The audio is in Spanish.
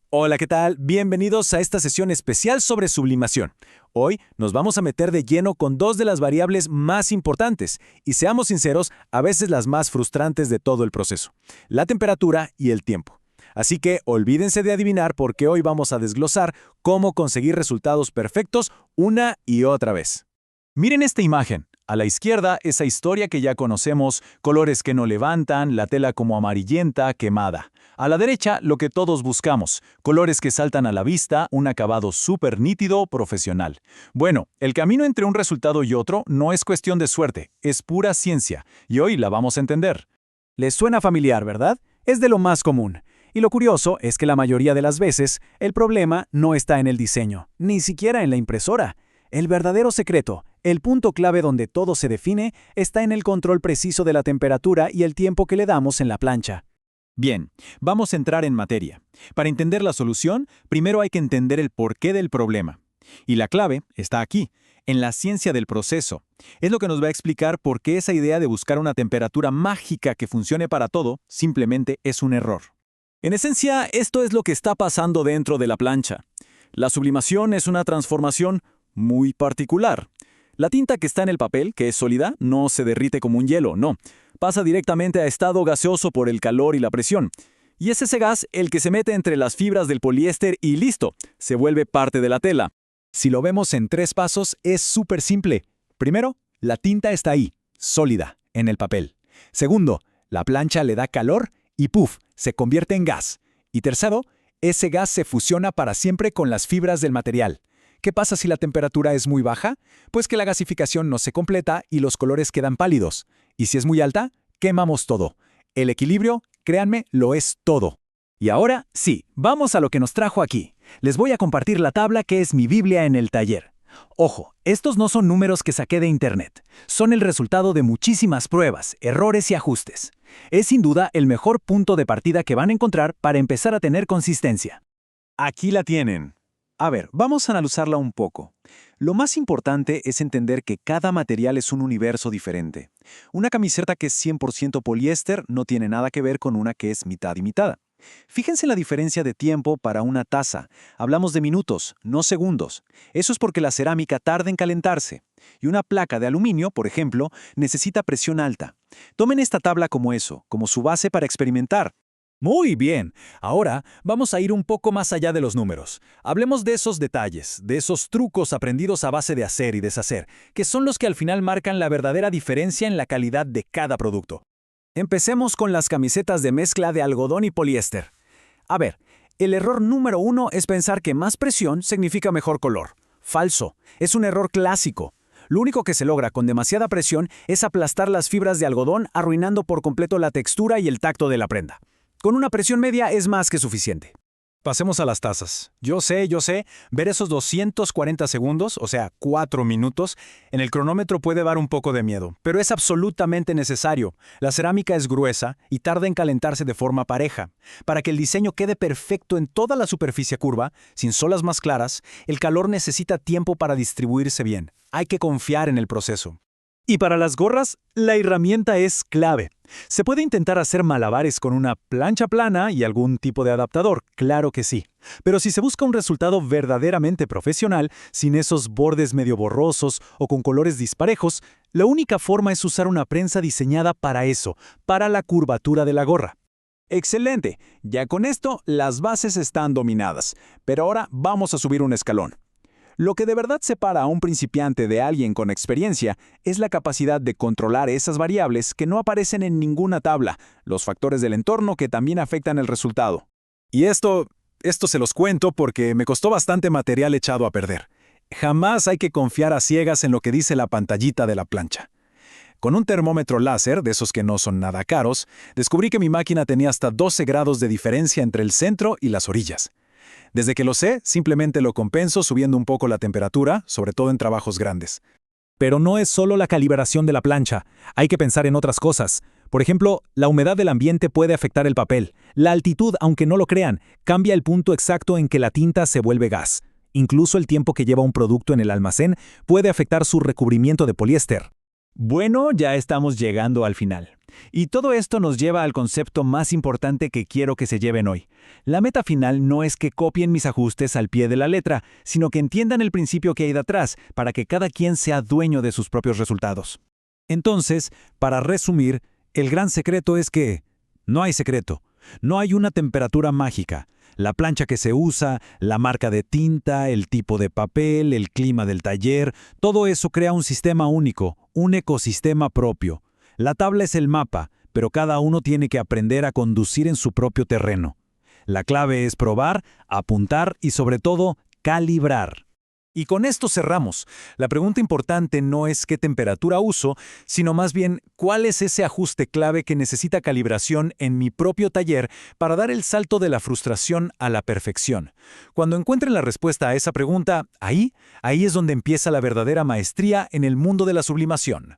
Hola, ¿qué tal? Bienvenidos a esta sesión especial sobre sublimación. Hoy nos vamos a meter de lleno con dos de las variables más importantes y, seamos sinceros, a veces las más frustrantes de todo el proceso: la temperatura y el tiempo. Así que olvídense de adivinar porque hoy vamos a desglosar cómo conseguir resultados perfectos una y otra vez. Miren esta imagen. A la izquierda, esa historia que ya conocemos, colores que no levantan, la tela como amarillenta, quemada. A la derecha, lo que todos buscamos, colores que saltan a la vista, un acabado súper nítido, profesional. Bueno, el camino entre un resultado y otro no es cuestión de suerte, es pura ciencia, y hoy la vamos a entender. Les suena familiar, ¿verdad? Es de lo más común. Y lo curioso es que la mayoría de las veces, el problema no está en el diseño, ni siquiera en la impresora. El verdadero secreto, el punto clave donde todo se define, está en el control preciso de la temperatura y el tiempo que le damos en la plancha. Bien, vamos a entrar en materia. Para entender la solución, primero hay que entender el porqué del problema. Y la clave está aquí, en la ciencia del proceso. Es lo que nos va a explicar por qué esa idea de buscar una temperatura mágica que funcione para todo simplemente es un error. En esencia, esto es lo que está pasando dentro de la plancha. La sublimación es una transformación muy particular. La tinta que está en el papel, que es sólida, no se derrite como un hielo, no. Pasa directamente a estado gaseoso por el calor y la presión. Y es ese gas el que se mete entre las fibras del poliéster y listo, se vuelve parte de la tela. Si lo vemos en 3 pasos, es súper simple. Primero, la tinta está ahí, sólida, en el papel. Segundo, la plancha le da calor y ¡puf!, se convierte en gas. Y tercero, ese gas se fusiona para siempre con las fibras del material. ¿Qué pasa si la temperatura es muy baja? Pues que la gasificación no se completa y los colores quedan pálidos. Y si es muy alta, quemamos todo. El equilibrio, créanme, lo es todo. Y ahora, sí, vamos a lo que nos trajo aquí. Les voy a compartir la tabla que es mi Biblia en el taller. Ojo, estos no son números que saqué de internet. Son el resultado de muchísimas pruebas, errores y ajustes. Es sin duda el mejor punto de partida que van a encontrar para empezar a tener consistencia. Aquí la tienen. A ver, vamos a analizarla un poco. Lo más importante es entender que cada material es un universo diferente. Una camiseta que es 100% poliéster no tiene nada que ver con una que es mitad y mitad. Fíjense en la diferencia de tiempo para una taza. Hablamos de minutos, no segundos. Eso es porque la cerámica tarda en calentarse. Y una placa de aluminio, por ejemplo, necesita presión alta. Tomen esta tabla como eso, como su base para experimentar. Muy bien, ahora vamos a ir un poco más allá de los números. Hablemos de esos detalles, de esos trucos aprendidos a base de hacer y deshacer, que son los que al final marcan la verdadera diferencia en la calidad de cada producto. Empecemos con las camisetas de mezcla de algodón y poliéster. A ver, el error número 1 es pensar que más presión significa mejor color. Falso, es un error clásico. Lo único que se logra con demasiada presión es aplastar las fibras de algodón, arruinando por completo la textura y el tacto de la prenda. Con una presión media es más que suficiente. Pasemos a las tazas. Yo sé, ver esos 240 segundos, o sea, 4 minutos, en el cronómetro puede dar un poco de miedo, pero es absolutamente necesario. La cerámica es gruesa y tarda en calentarse de forma pareja. Para que el diseño quede perfecto en toda la superficie curva, sin solas más claras, el calor necesita tiempo para distribuirse bien. Hay que confiar en el proceso. Y para las gorras, la herramienta es clave. Se puede intentar hacer malabares con una plancha plana y algún tipo de adaptador, claro que sí. Pero si se busca un resultado verdaderamente profesional, sin esos bordes medio borrosos o con colores disparejos, la única forma es usar una prensa diseñada para eso, para la curvatura de la gorra. Excelente, ya con esto las bases están dominadas, pero ahora vamos a subir un escalón. Lo que de verdad separa a un principiante de alguien con experiencia es la capacidad de controlar esas variables que no aparecen en ninguna tabla, los factores del entorno que también afectan el resultado. Y esto se los cuento porque me costó bastante material echado a perder. Jamás hay que confiar a ciegas en lo que dice la pantallita de la plancha. Con un termómetro láser, de esos que no son nada caros, descubrí que mi máquina tenía hasta 12 grados de diferencia entre el centro y las orillas. Desde que lo sé, simplemente lo compenso subiendo un poco la temperatura, sobre todo en trabajos grandes. Pero no es solo la calibración de la plancha, hay que pensar en otras cosas. Por ejemplo, la humedad del ambiente puede afectar el papel. La altitud, aunque no lo crean, cambia el punto exacto en que la tinta se vuelve gas. Incluso el tiempo que lleva un producto en el almacén puede afectar su recubrimiento de poliéster. Bueno, ya estamos llegando al final. Y todo esto nos lleva al concepto más importante que quiero que se lleven hoy. La meta final no es que copien mis ajustes al pie de la letra, sino que entiendan el principio que hay detrás para que cada quien sea dueño de sus propios resultados. Entonces, para resumir, el gran secreto es que no hay secreto, no hay una temperatura mágica. La plancha que se usa, la marca de tinta, el tipo de papel, el clima del taller, todo eso crea un sistema único, un ecosistema propio. La tabla es el mapa, pero cada uno tiene que aprender a conducir en su propio terreno. La clave es probar, apuntar y sobre todo, calibrar. Y con esto cerramos. La pregunta importante no es qué temperatura uso, sino más bien cuál es ese ajuste clave que necesita calibración en mi propio taller para dar el salto de la frustración a la perfección. Cuando encuentren la respuesta a esa pregunta, ahí es donde empieza la verdadera maestría en el mundo de la sublimación.